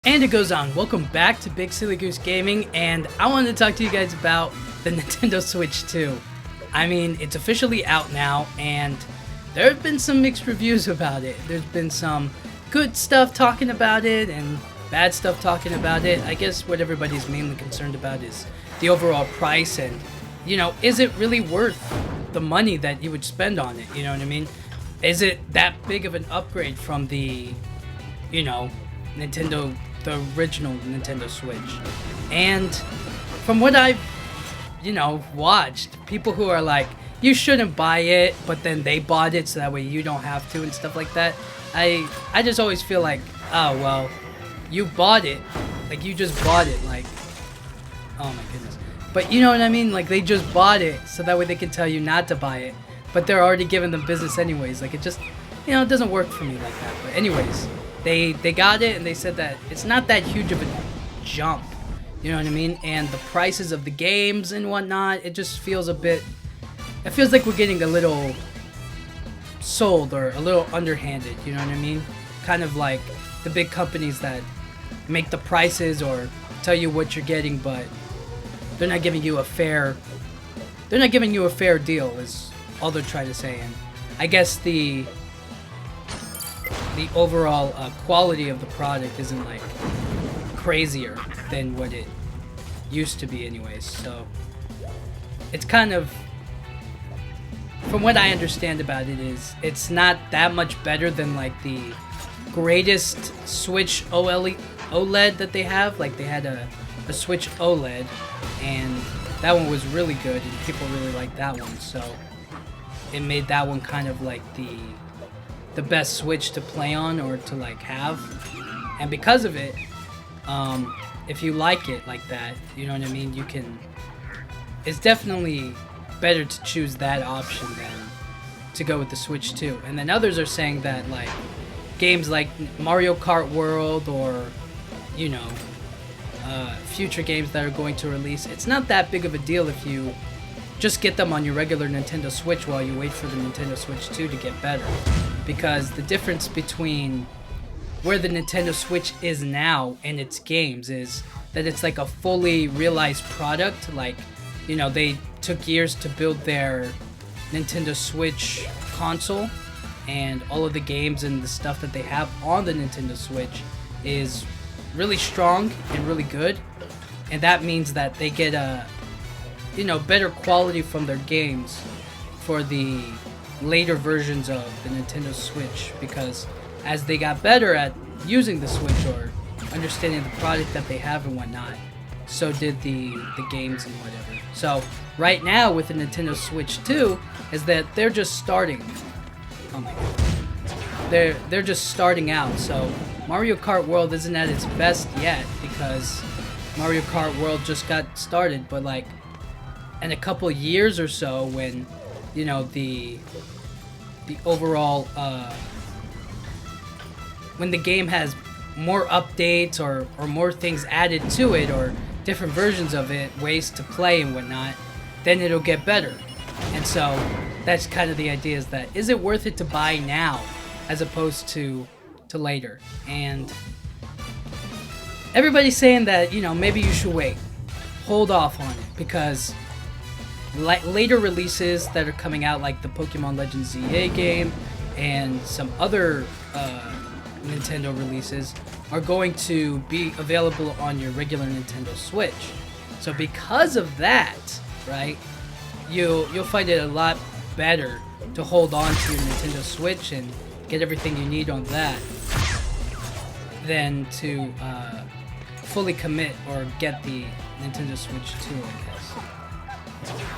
And it goes on. Welcome back to Big Silly Goose Gaming, and I wanted to talk to you guys about the Nintendo Switch 2. I mean, it's officially out now, and there have been some mixed reviews about it. There's been some good stuff talking about it, and bad stuff talking about it. I guess what everybody's mainly concerned about is the overall price, and, you know, is it really worth the money that you would spend on it? You know what I mean? Is it that big of an upgrade from the, you know, the original Nintendo Switch? And from what I've, watched, people who are like, you shouldn't buy it, but then they bought it so that way you don't have to and stuff like that. I just always feel like, oh, well, you bought it. Like, you just bought it. Like, oh my goodness. But you know what I mean? Like, they just bought it so that way they can tell you not to buy it. But they're already giving them business anyways. Like, it just, it doesn't work for me like that. But anyways, they got it, and they said that it's not that huge of a jump, you know what I mean? And the prices of the games and whatnot, it just feels a bit, it feels like we're getting a little sold or a little underhanded, you know what I mean? Kind of like the big companies that make the prices or tell you what you're getting, but they're not giving you a fair deal is all they're trying to say. And I guess the overall quality of the product isn't like crazier than what it used to be anyways, so it's kind of, from what I understand about it, is it's not that much better than like the greatest Switch OLED that they have. Like, they had a Switch OLED, and that one was really good and people really liked that one, so it made that one kind of like the best Switch to play on or to like have. And because of it, if you like it like that, you know what I mean, you can, it's definitely better to choose that option than to go with the Switch 2. And then others are saying that like games like Mario Kart World or, you know, future games that are going to release, it's not that big of a deal if you just get them on your regular Nintendo Switch while you wait for the Nintendo Switch 2 to get better. Because the difference between where the Nintendo Switch is now and its games is that it's like a fully realized product. Like, you know, they took years to build their Nintendo Switch console, and all of the games and the stuff that they have on the Nintendo Switch is really strong and really good. And that means that they get a, you know, better quality from their games for the later versions of the Nintendo Switch, because as they got better at using the Switch or understanding the product that they have and whatnot, so did the games and whatever. So right now with the Nintendo Switch 2 is that they're just starting. Oh my god. They're just starting out. So Mario Kart World isn't at its best yet because Mario Kart World just got started, but like in a couple years or so, when, you know, the overall when the game has more updates or more things added to it or different versions of it, ways to play and whatnot, then it'll get better. And so that's kind of the idea, is that, is it worth it to buy now as opposed to later? And everybody's saying that, you know, maybe you should wait, hold off on it, because later releases that are coming out, like the Pokemon Legends ZA game and some other Nintendo releases, are going to be available on your regular Nintendo Switch. So because of that, right, you'll find it a lot better to hold on to your Nintendo Switch and get everything you need on that than to fully commit or get the Nintendo Switch 2, I guess.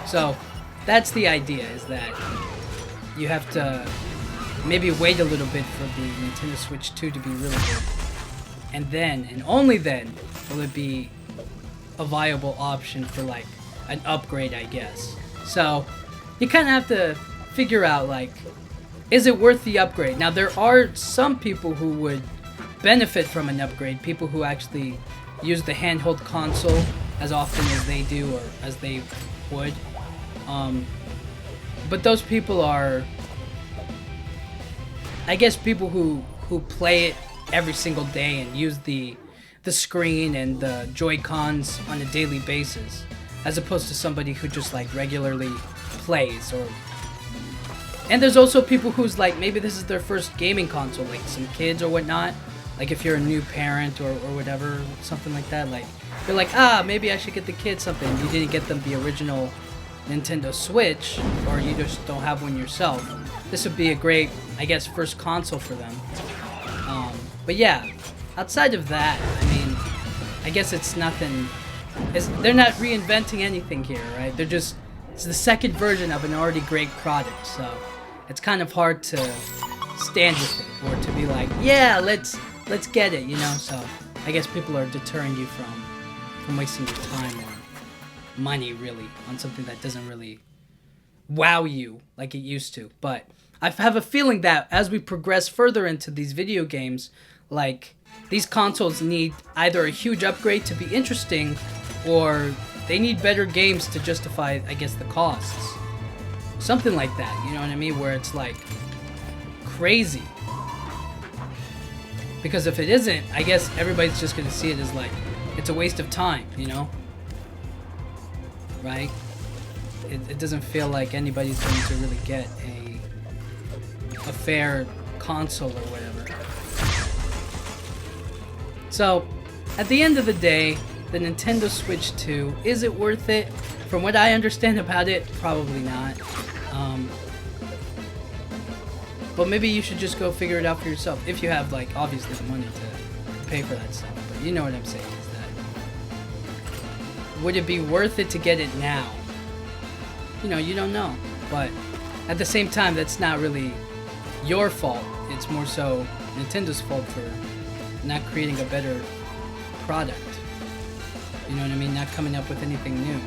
So that's the idea, is that you have to maybe wait a little bit for the Nintendo Switch 2 to be really good. And then, and only then, will it be a viable option for like an upgrade, I guess. So you kind of have to figure out, like, is it worth the upgrade? Now, there are some people who would benefit from an upgrade, people who actually use the handheld console as often as they do or as they would. But those people are, I guess, people who play it every single day and use the the screen and the Joy-Cons on a daily basis, as opposed to somebody who just like regularly plays. Or and there's also people who's like, maybe this is their first gaming console, like some kids or whatnot. Like if you're a new parent or whatever, something like that, like you're like, maybe I should get the kids something. You didn't get them the original Nintendo Switch, or you just don't have one yourself. This would be a great, I guess, first console for them. But yeah, outside of that, I mean, I guess it's nothing. They're not reinventing anything here, right? It's the second version of an already great product, so it's kind of hard to stand with it, or to be like, yeah, let's get it, you know? So I guess people are deterring you from wasting your time or money, really, on something that doesn't really wow you like it used to. But I have a feeling that as we progress further into these video games, like, these consoles need either a huge upgrade to be interesting, or they need better games to justify, I guess, the costs. Something like that, you know what I mean? Where it's like crazy. Because if it isn't, I guess everybody's just gonna see it as like, it's a waste of time, you know? Right? It doesn't feel like anybody's going to really get a fair console or whatever. So, at the end of the day, the Nintendo Switch 2, is it worth it? From what I understand about it, probably not. But maybe you should just go figure it out for yourself, if you have, like, obviously the money to pay for that stuff. But you know what I'm saying, is that, would it be worth it to get it now? You know, you don't know. But at the same time, that's not really your fault. It's more so Nintendo's fault for not creating a better product. You know what I mean? Not coming up with anything new.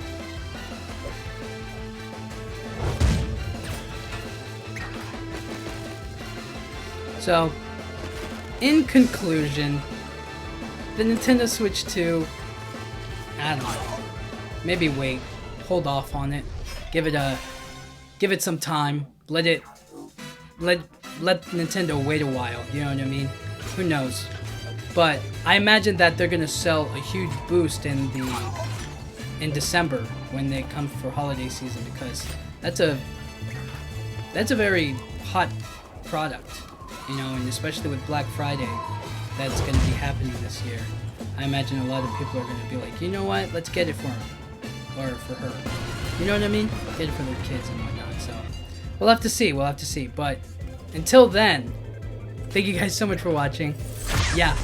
So, in conclusion, the Nintendo Switch 2, I don't know. Maybe wait. Hold off on it. Give it some time. Let Nintendo wait a while, you know what I mean? Who knows? But I imagine that they're gonna sell a huge boost in December when they come for holiday season, because that's a very hot product, you know, and especially with Black Friday that's gonna be happening this year. I imagine a lot of people are gonna be like, you know what, let's get it for him or for her. You know what I mean? Get it for their kids and whatnot. So we'll have to see. But until then, thank you guys so much for watching. Yeah.